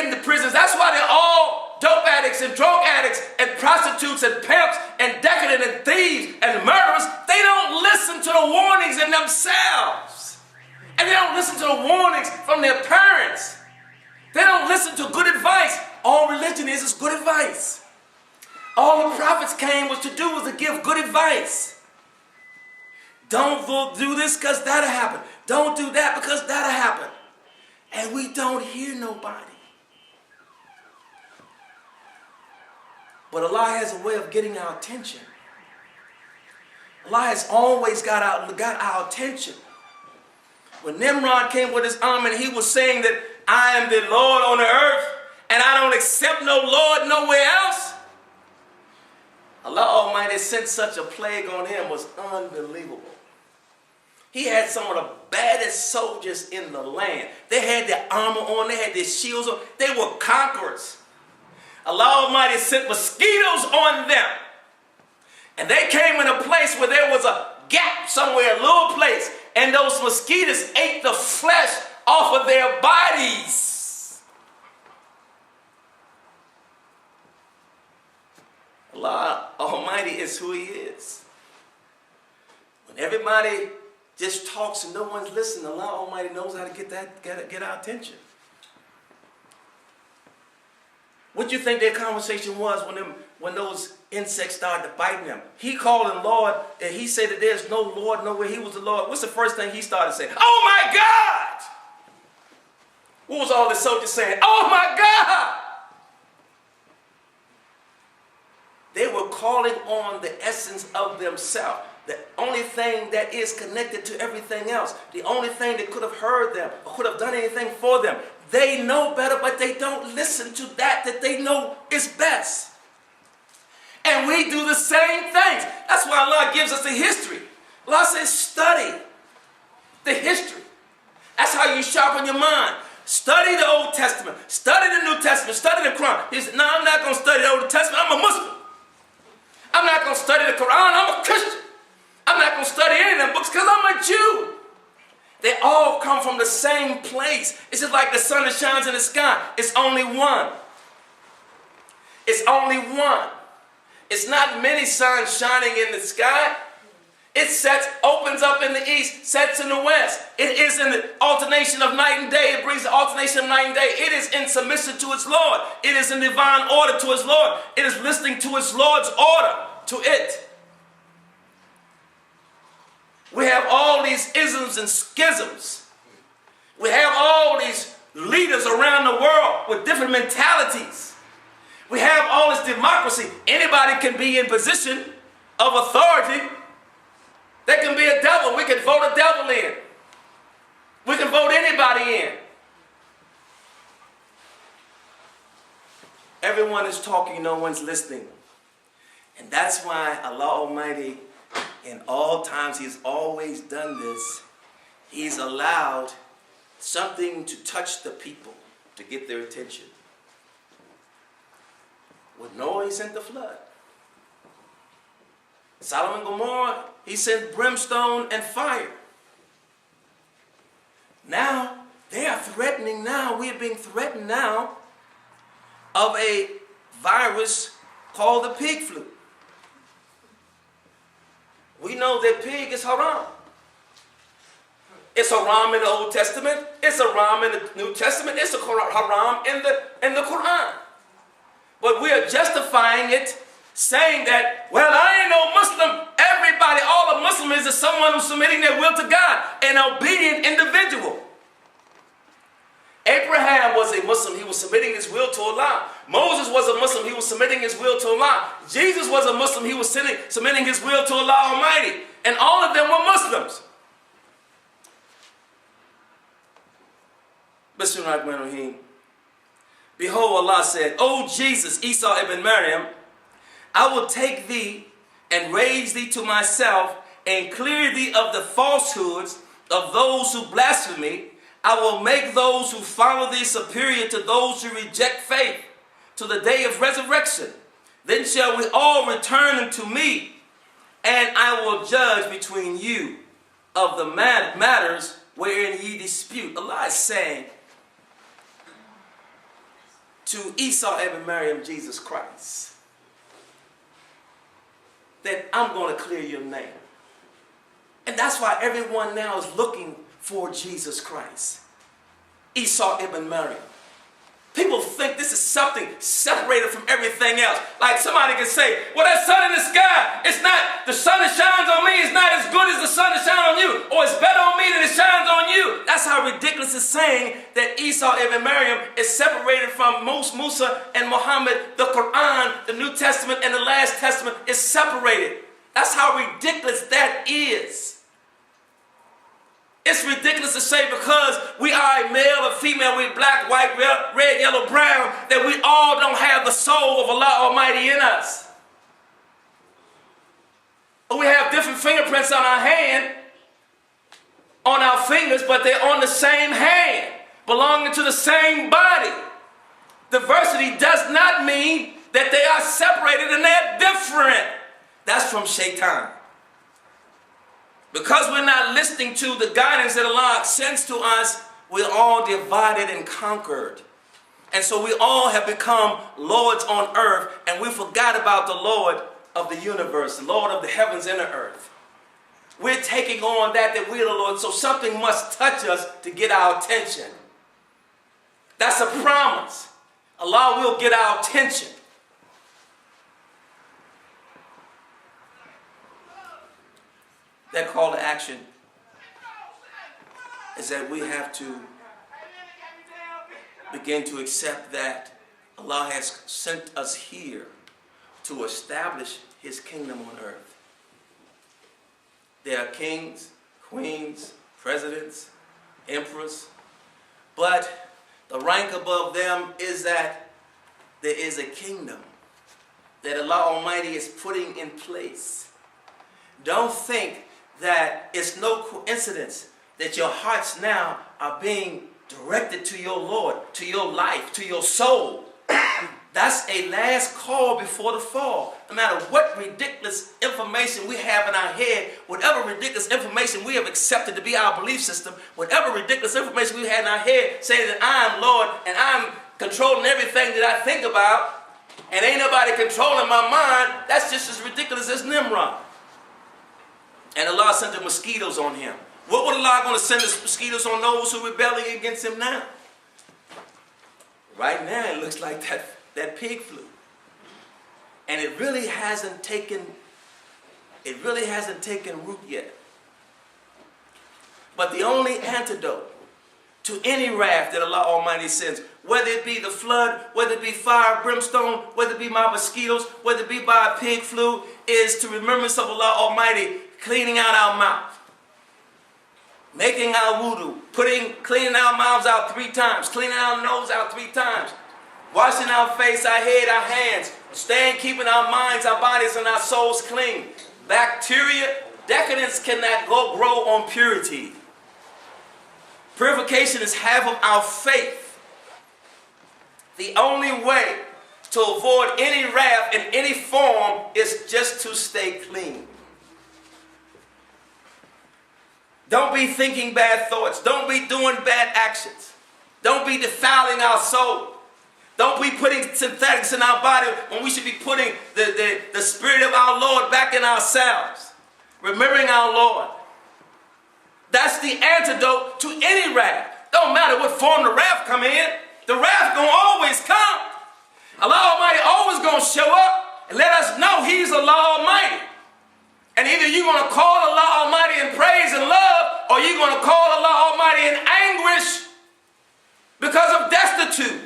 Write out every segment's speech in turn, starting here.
get into prisons. That's why they're all dope addicts and drug addicts and prostitutes and pimps and decadent and thieves and murderers. They don't listen to the warnings in themselves. And they don't listen to the warnings from their parents. They don't listen to good advice. All religion is good advice. All the prophets came was to give good advice. Don't do this because that'll happen. Don't do that because that'll happen. And we don't hear nobody. But Allah has a way of getting our attention. Allah has always got our attention. When Nimrod came with his army and he was saying that I am the Lord on the earth and I don't accept no Lord nowhere else, Allah Almighty sent such a plague on him. Was unbelievable. He had some of the baddest soldiers in the land. They had their armor on, they had their shields on. They were conquerors. Allah Almighty sent mosquitoes on them. And they came in a place where there was a gap somewhere, a little place. And those mosquitoes ate the flesh off of their bodies. Allah Almighty is who He is. When everybody just talks and no one's listening, Allah Almighty knows how to get our attention. What do you think their conversation was when those insects started biting them? He called him Lord, and he said that there's no Lord nowhere. He was the Lord. What's the first thing he started saying? Oh my God! What was all the soldiers saying? Oh my God! They were calling on the essence of themselves. The only thing that is connected to everything else. The only thing that could have heard them or could have done anything for them. They know better, but they don't listen to that they know is best. And we do the same things. That's why Allah gives us the history. Allah says study the history. That's how you sharpen your mind. Study the Old Testament. Study the New Testament. Study the Quran. He said, no, I'm not going to study the Old Testament. I'm a Muslim. I'm not going to study the Quran. I'm a Christian. I'm not going to study any of them books because I'm a Jew. They all come from the same place. It's just like the sun that shines in the sky. It's only one. It's only one. It's not many suns shining in the sky. It opens up in the east, sets in the west. It is in the alternation of night and day. It brings the alternation of night and day. It is in submission to its Lord. It is in divine order to its Lord. It is listening to its Lord's order to it. We have all these isms and schisms. We have all these leaders around the world with different mentalities. We have all this democracy. Anybody can be in position of authority. There can be a devil. We can vote a devil in. We can vote anybody in. Everyone is talking, no one's listening. And that's why Allah Almighty, in all times, He's always done this. He's allowed something to touch the people to get their attention. With Noah, He sent the flood. Sodom and Gomorrah, He sent brimstone and fire. Now, they are threatening now, we are being threatened now of a virus called the pig flu. We know that pig is haram. It's haram in the Old Testament. It's haram in the New Testament. It's haram in the Quran. But we are justifying it, saying that, well, I ain't no Muslim. Everybody, all a Muslim is someone who's submitting their will to God, an obedient individual. Abraham was a Muslim. He was submitting his will to Allah. Moses was a Muslim. He was submitting his will to Allah. Jesus was a Muslim. He was submitting his will to Allah Almighty. And all of them were Muslims. Bismillahirrahmanirrahim. Behold, Allah said, O Jesus, Isa ibn Maryam, I will take thee and raise thee to myself and clear thee of the falsehoods of those who blaspheme me. I will make those who follow thee superior to those who reject faith to the day of resurrection. Then shall we all return unto me, and I will judge between you of the matters wherein ye dispute. Allah is saying, to Esau and Miriam Jesus Christ, then I'm going to clear your name. And that's why everyone now is looking for Jesus Christ. Esau ibn Miriam. People think this is something separated from everything else. Like somebody can say, well, that sun in the sky, it's not, the sun that shines on me is not as good as the sun that shines on you. Or it's better on me than it shines on you. That's how ridiculous it's saying that Esau ibn Miriam is separated from Musa and Muhammad. The Quran, the New Testament, and the Last Testament is separated. That's how ridiculous that is. It's ridiculous to say because we are a male or female, we black, white, red, yellow, brown, that we all don't have the soul of Allah Almighty in us. We have different fingerprints on our hand, on our fingers, but they're on the same hand, belonging to the same body. Diversity does not mean that they are separated and they're different. That's from Shaitan. Because we're not listening to the guidance that Allah sends to us, we're all divided and conquered. And so we all have become lords on earth, and we forgot about the Lord of the universe, the Lord of the heavens and the earth. We're taking on that we're the Lord, so something must touch us to get our attention. That's a promise. Allah will get our attention. That call to action is that we have to begin to accept that Allah has sent us here to establish His kingdom on earth. There are kings, queens, presidents, emperors, but the rank above them is that there is a kingdom that Allah Almighty is putting in place. Don't think that it's no coincidence that your hearts now are being directed to your Lord, to your life, to your soul. That's a last call before the fall. No matter what ridiculous information we have in our head, whatever ridiculous information we have accepted to be our belief system, whatever ridiculous information we had in our head saying that I am Lord and I'm controlling everything that I think about and ain't nobody controlling my mind, that's just as ridiculous as Nimrod. And Allah sent the mosquitoes on him. What would Allah going to send the mosquitoes on those who are rebelling against Him now? Right now it looks like that pig flu. And it really hasn't taken root yet. But the only antidote to any wrath that Allah Almighty sends, whether it be the flood, whether it be fire, brimstone, whether it be my mosquitoes, whether it be by a pig flu, is to remembrance of Allah Almighty, cleaning out our mouth, making our wudu, cleaning our mouths out 3 times, cleaning our nose out 3 times, washing our face, our head, our hands, keeping our minds, our bodies, and our souls clean. Bacteria, decadence cannot grow on purity. Purification is half of our faith. The only way to avoid any wrath in any form is just to stay clean. Don't be thinking bad thoughts. Don't be doing bad actions. Don't be defiling our soul. Don't be putting synthetics in our body when we should be putting the Spirit of our Lord back in ourselves. Remembering our Lord. That's the antidote to any wrath. Don't matter what form the wrath come in. The wrath gonna always come. Allah Almighty always gonna show up and let us know He's Allah Almighty. And either you're going to call Allah Almighty in praise and love, or you're going to call Allah Almighty in anguish because of destitute.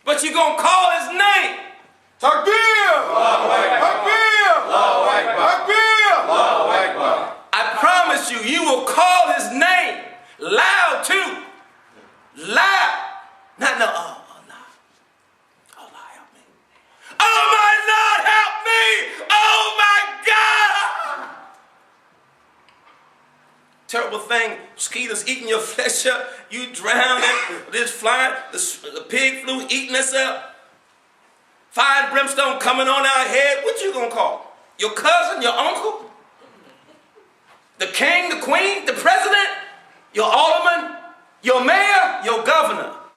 But you're going to call His name. Takbir! Allahu Akbar! Takbir! Allahu Akbar! Takbir! Allahu Akbar! I promise you, you will call His name loud too. Loud. Not no, oh Allah. Allah help me. Oh my Lord, help me! Oh my God! Terrible thing, mosquitoes eating your flesh up, you drowning, this flying, the pig flu eating us up, fire and brimstone coming on our head. What you gonna call? Your cousin, your uncle, the king, the queen, the president, your alderman, your mayor, your governor?